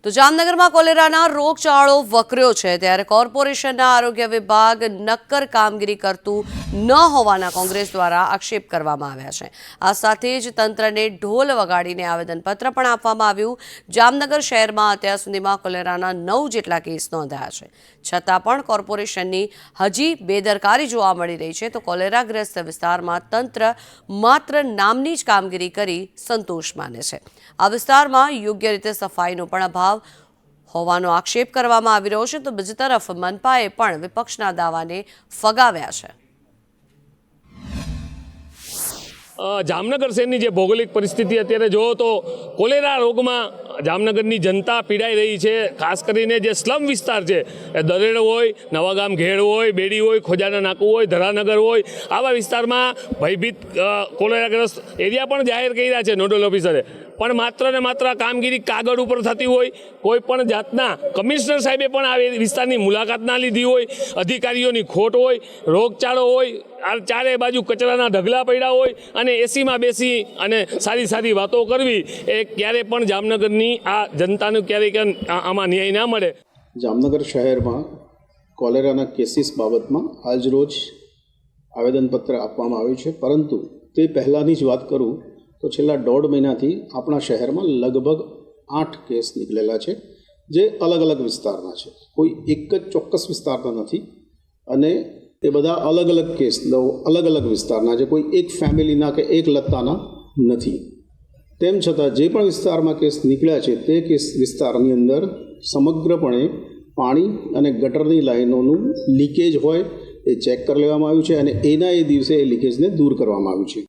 તો જામનગરમાં કોલેરાના રોગચાળો વકર્યો છે ત્યારે કોર્પોરેશનના આરોગ્ય વિભાગ નક્કર કામગીરી કરતું ન હોવાના કોંગ્રેસ દ્વારા આક્ષેપ કરવામાં આવ્યા છે। આ સાથે જ તંત્રને ઢોલ વગાડીને આવેદનપત્ર પણ આપવામાં આવ્યું। જામનગર શહેરમાં અત્યાર સુધીમાં કોલેરાના 9 જેટલા કેસ નોંધાયા છે, છતાં પણ કોર્પોરેશનની હજી બેદરકારી જોવા મળી રહી છે। તો કોલેરાગ્રસ્ત વિસ્તારમાં તંત્ર માત્ર નામની જ કામગીરી કરી સંતોષ માને છે। આ વિસ્તારમાં યોગ્ય રીતે સફાઈનો પણ અભાવ હોવાનો આક્ષેપ કરવામાં આવી રહ્યો છે। તો બીજી તરફ મનપાએ પણ વિપક્ષના દાવાને ફગાવ્યા છે। જામનગર શહેરની જે ભૌગોલિક પરિસ્થિતિ અત્યારે જો તો કોલેરા રોગમાં જામનગરની જનતા પીડાઈ રહી છે। ખાસ કરીને જે સ્લમ વિસ્તાર છે, દરેડ હોય, નવાગામ ઘેડ હોય, બેડી હોય, ખોજાના નાકુ હોય, ધરાનગર હોય, આવા વિસ્તારમાં ભયભીત કોલેરાગ્રસ્ત એરિયા પણ જાહેર કર્યા છે નોડલ ઓફિસરે, પણ માત્ર ને માત્ર કામગીરી કાગળ ઉપર થતી હોય। કોઈ પણ જાતના કમિશનર સાહેબે પણ આ વિસ્તારની મુલાકાત ના લીધી હોય, અધિકારીઓની ખોટ હોય, રોગચાળો હોય, ચારે બાજુ કચરાના ઢગલા પડ્યા હોય અને એસીમાં બેસી અને સારી સારી વાતો કરવી એ ક્યારે પણ જામનગરની આ જનતાને ક્યારેક આમાં ન્યાય ના મળે। જામનગર શહેરમાં કોલેરાના કેસીસ બાબતમાં આજરોજ આવેદનપત્ર આપવામાં આવ્યું છે, પરંતુ તે પહેલાંની જ વાત કરું તો છેલ્લા 1.5 મહિનાથી આપણા શહેરમાં લગભગ 8 કેસ નીકળેલા છે, જે અલગ અલગ વિસ્તારના છે, કોઈ એક જ ચોક્કસ વિસ્તારના નથી અને એ બધા અલગ અલગ કેસ અલગ અલગ વિસ્તારના છે, કોઈ એક ફેમિલીના કે એક લત્તાના નથી। તેમ છતાં જે પણ વિસ્તારમાં કેસ નીકળ્યા છે તે કેસ વિસ્તારની અંદર સમગ્રપણે પાણી અને ગટરની લાઈનોનું લીકેજ હોય એ ચેક કરી લેવામાં આવ્યું છે અને એના એ દિવસે એ લીકેજને દૂર કરવામાં આવ્યું છે।